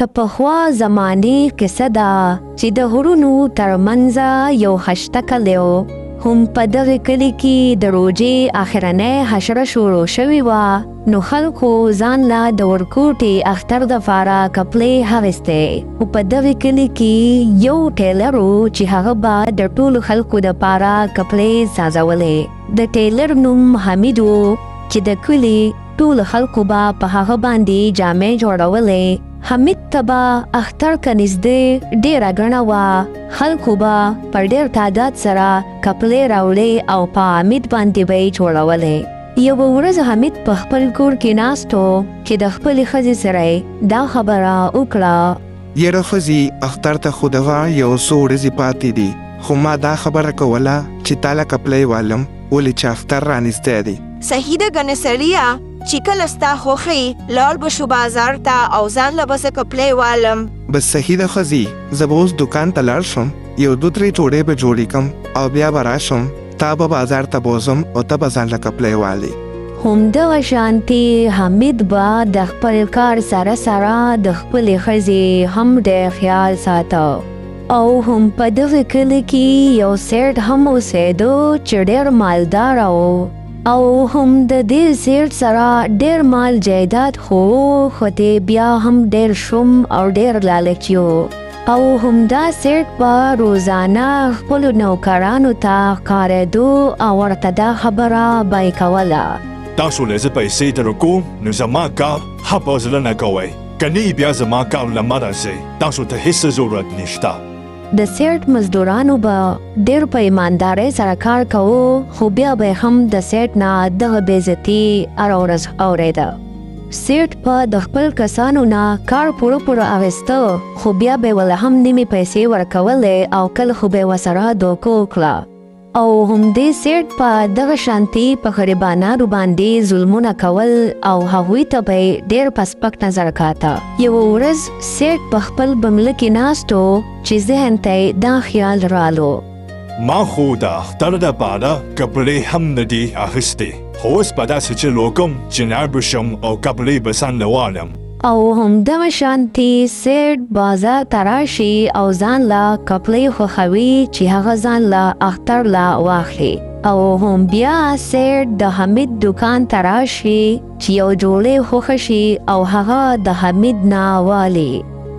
پخوا زمانې کیسه ده چې د غرونو ترمنځ یو خشته کلی و. هم په دغه کلي کې د روژې اخرنۍ حشره شروع شوې وه، نو خلکو ځان له د ورکوټې اختر دپاره کپړې اخیستې. خو په دغه کلي کې یو ټیلر و چې هغه به د ټولو خلکو دپاره کپړې سازولې. د ټیلر نوم حمید و چې د کلي ټولو خلکو به په هغه باندې جامې جوړولې. حمید ته به اختر که نږدې ډېره ګڼه وه، خلکو به په ډېر تعداد سره کپړې راوړې او په حمید باندې به یې جوړولې. یوه ورځ حمید په خپل کور کې ناست و چې د خپلې ښځې سره یې دا خبره وکړه: یاره ښځې، اختر ته خو دغه یو څو ورځې پاتې دي، خو ما دا خبره کوله چې تا له کپړې والم، ولې چې اختر رانږدې دی. صحیح ده ګنې سړیه، چې کله ستا خوښې لاړ به شو بازار ته او ځان له به زه کپړې والم. بس صحیح ده ښځې، زه به اوس دکان ته لاړ شم، یو دو درې جوړې به جوړې کړم او بیا به راشم، تا به بازار ته بوزم او ته به ځان له کپړې والې. همدغه شانتې حمید به د خپل کار سره سره د خپلې ښځې هم ډېر خیال ساته. او هم په دغه کلي کې یو سیټ هم اوسېدو چې ډېر مالدار و، او هم د دې سیټ سره ډېر مال جایداد خو دی بیا هم ډېر شوم او ډېر لالچي و. او همدا سیټ به روزانه خپلو نوکرانو ته ښکارېدو او ورته دا خبره به یې کوله: تاسو له زه پیسې درکوم، نو زما کار هپه زړه نه کوئ، که نه بیا زما کار له مه راځئ، تاسو ته هېڅ ضرورت نشته. د سیټ مزدورانو به ډېر په ایماندارۍ سره کار کوو، خو بیا به هم د سیټ نه دغه بېعزتي هره ورځ اورېده. سیټ په د خپل کسانو نه کار پوره اخیسته، خو بیا به یې له هم نیمې پیسې ورکولې او کله خو به یې ورسره دوکه وکړه. او همدې سیټ په دغه شانتي په غریبانو باندې ظلمونه کول او هغوی ته به یې ډېر په سپک نظر کاته. یوه ورځ سیټ په خپل بنګله کې ناست و چې ذهن ته یې دا خیال رالو: ما خو د اختر دپاره کپړې هم نه دي اخیستې، خو اوس به داسې چل وکړم چې لاړ به شم او کپړې به ځان له والم. او همدغه شانتي سیټ بازار ته راشي او ځان له کپړې خوښوي چې هغه ځان له اختر له واخلي. او هم بیا سیټ د حمید دکان ته راشي چې یو جوړې خوښه شي او هغه د حمید نه والي.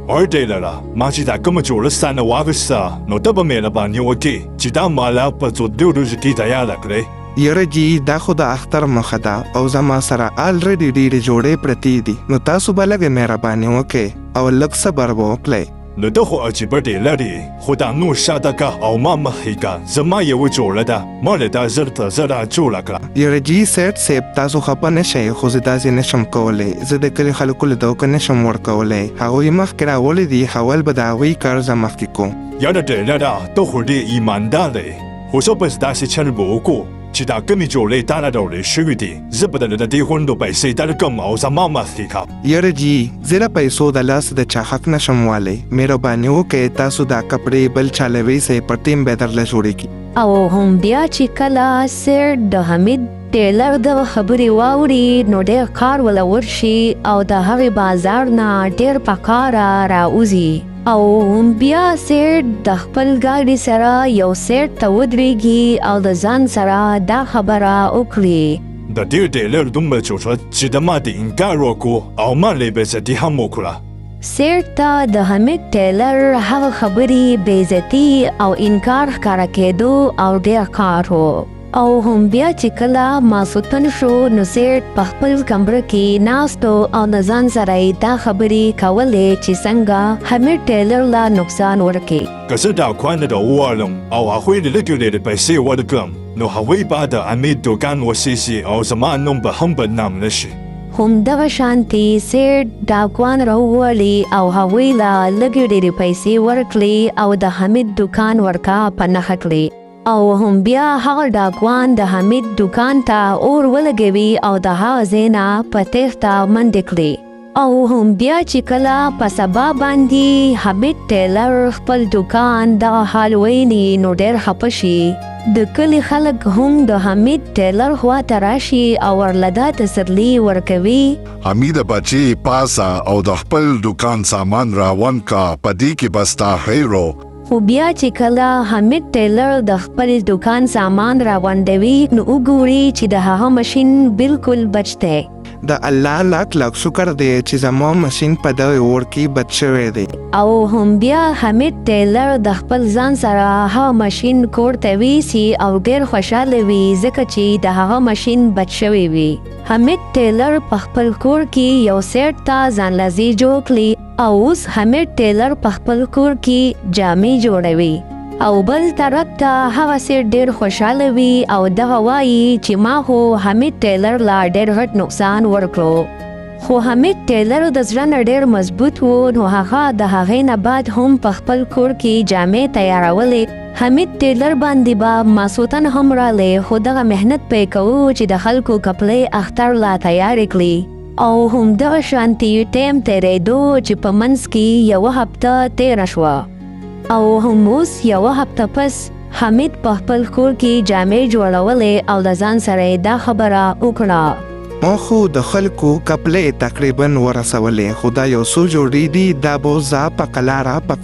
وای ټیلره، ما چې دا کومه جوړه ستا نه واخیسته، نو ته به مهرباني وکړې چې دا ماله په څو دې ورځو کې تیاره کړې. یاره جی، دا خو د اختر مخه ده او زما سره آلریډي ډېرې جوړې پرتې دي، نو تاسو به لږه مهرباني وکړئ او لږ صبر به وکړئ. نو ته خو عجیبه ټیلر یې، خو دا نور شاته که او ما مخکې که، زما یوه جوړه ده، ما له دا زر ته زره جوړه کړه. یاره جی سیټ صاحب، تاسو خفه نه شئ، خو زه داسې نشم کولی، زه د کلي خلکو له دوکه نشم ورکولی، هغوی مخکې راوړي دي، اول به د هغوی کار زه مخکې کوم. یاره ټیلره، ته خو ډېر ایماندار یې، خو زه بس داسې چل به وکړو چې دا کمې جوړې تا نه راوړې شوي دي، زه به درله د دې غونډو پیسې درکړم او زما مخکې کا. یاره جی، زه د پیسو د لاسه د چا حق نشم والی، مهرباني وکړئ تاسو دا کپړې بل چا له ویسئ، په ټیم به درله جوړې کړي. او هم بیا چې کله سیټ د حمید ټیلر دغه خبرې واوري، نو ډېر کار وله ورشي او د هغې بازار نه ډېر په کاره راوځي. او هم بیا سیټ د خپل ګاډي سره یو سیټ ته ودرېږي او د ځان سره دا خبره وکړي: د دې ټیلر دومره چوچت چې د ما د انکار وکړو او ما له بېعزتي هم وکړه. سیټ ته د حمید ټیلر هغه خبرې بېعزتي او انکار ښکاره کېدو او ډېر کار و. او هم بیا چې کله ماسوتن شو، نو سیټ په خپل کمره کې ناست او د ځان سره یې دا خبرې کولې چې څنګه حمید ټیلر له نقصان ورکړي. که زه دا خوانده ته ووالم او هغوی د لږې ډېرې پیسې ورکړم، نو هغوی به د حمید دکان وسیسي او زما نوم به هم بدنام نه شي. همدغه شانتي سیټ ډاکوان راوولي او هغوی له لږې ډېرې پیسې ورکړې او د حمید دکان ورکا په نښه کړي. او هم بیا هغه ډاکوان د حمید دکان ته اور ولګوي او د هغه ځای نه په تېښته منډې کړي. او هم بیا چې کله په سبا باندې حمید ټیلر خپل دکان دغه حال ویني، نو ډېر خفه شي د کلی خلک هم د حمید ټیلر خواته راشي او ورلدا تسلی ورکوي. حمید بچی پاسا او د خپل دکان سامان راون کا پدی کې بستا هیرو. خو بیا چې کله حمید ټیلر د خپل دکان سامان راوندوي نو وګوري چې د هغه ماشین بالکل بچ دی. د الله لاک شکر دی چې زما ماشین په دغه اور کې بچ شوی دی. او هم بیا حمید ټیلر د خپل ځان سره هغه ماشین کور ته ویسي او ډېر خوشحاله وي ځکه چې د هغه ماشین بچ شوی وي. حمید ټیلر په خپل کور کې یو سیټ ته ځان لازي جوړ کړي او اوس حمید ټیلر په خپل کور کې جامې جوړوي او بل طرف ته هغه سیټ ډېر خوشحاله وي او دغه وایي چې ما خو حمید ټیلر لا ډېر غټ نقصان ورکړو. خو حمید ټیلر د زړه نه ډېر مضبوط و نو هغه د هغې نه بعد هم په خپل کور کې جامې تیارولې. حمید ټیلر باندې به ماسوتن هم رالی خو دغه محنت پې کوو چې د خلکو کپړې اختر لا تیارې کړي او هم دغه شانتي ټیم تېرېدو چې په منځ کې یوه هفته تېره شوه او هم اوس یوه هفته پس حمید په خپل کور کې جامې جوړولې او د ځان سره دا خبره وکړه. ما خو د خلکو کپړې تقریبا ورسولې خو دا یو څو جوړې دي دا به زه په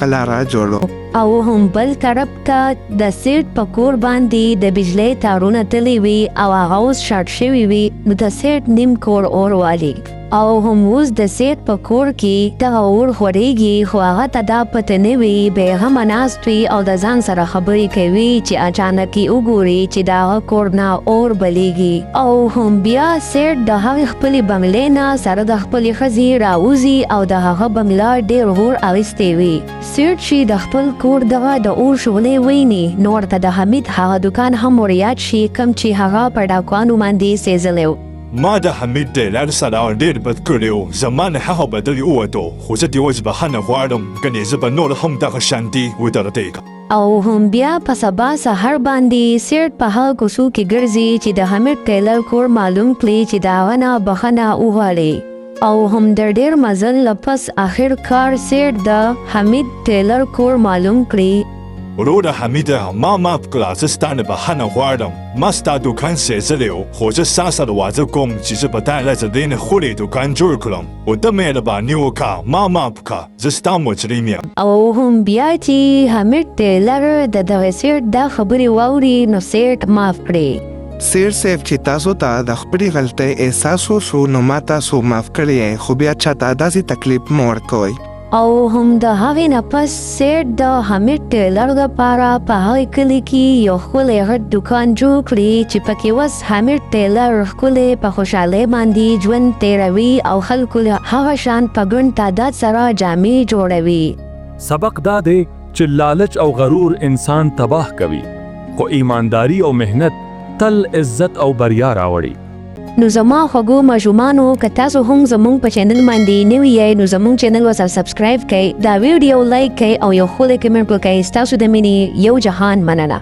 قلاره جوړو. او هم بل طرف ته د سیټ په کور باندې د بجلی تارونه تللی وي او هغه اوس شارټ شوي وي نو د سیټ نیم کور اور والي او هم اوس د سیټ په کور کې دغه اور خورېږي خو هغه ته دا پته نه وي بېغمه ناست وي او د ځان سره خبرې کوي چې اچانک یې وګوري چې د هغه کور نه اور بلیږي او هم بیا سیټ د هغې خپلې بنګلې نه سره د خپلې ښځې راوځي او د هغه بنګله ډېر اور اخیستی وي. سیټ چې د خپل کور دغه د اور شغلې ویني نو ورته د حمید هغه دکان هم وریاد شي کوم چې هغه په ډاکوانو باندې سېزلی و. ما د حمید ټیلر سره ډېر بد کړی و زما نه هغه بدلې ووتو خو زه دې اوس بښنه غواړم ګنې زه به نور هم دغه شانتي ودرېږم. او هم بیا په سبا سهار باندې سیټ په هغه کوڅو کې ګرځي چې د حمید ټیلر کور معلوم کړي چې د هغه نه بښنه وغواړي او هم د ډېر مزل نه پس آخر کار سیټ د حمید ټیلر کور معلوم کړي. وروره حمیده ما معاف کړه زه ستا نه بښنه غواړم ما ستا دکان سېزلی و خو زه ستا سره واده کوم چې زه به تا له زه نه ښکلی دکان جوړ کړم او ته مهرباني وکړه ما معاف کړه زه ستا مجرم یم. او هم بیا چې حمید ټیلر د دغه سیټ دا خبرې واوري نو سیټ معاف کړي. سیر صاحب چې تاسو ته د خپلې غلطۍ احساس وشو نو ما تاسو معاف کړی خو بیا چاته داسې تکلیف مه ورکوئ. او هم د هغې نه پس سیټ د حمید ټیلر دپاره په هغې کلي کې یو ښکلی غټ دکان جوړ کړي چې پکې اوس حمید ټیلر ښکلی په خوشحالۍ باندې ژوند تیروي او خلکو له هغه شان په ګڼ تعداد سره جامې جوړوي. سبق دا دی چې لالچ او غرور انسان تباه کوي خو ایمانداری او محنت تل عزت او بریا راوړي. نو زما خوږو ماشومانو که تاسو هم زموږ په چینل باندې نوي یې نو زموږ چینل ورسره سبسکرایب کړئ دا ویډیو لایک کړئ او یو ښکلی کمنټ وکړئ. ستاسو د مینې یو جهان مننه.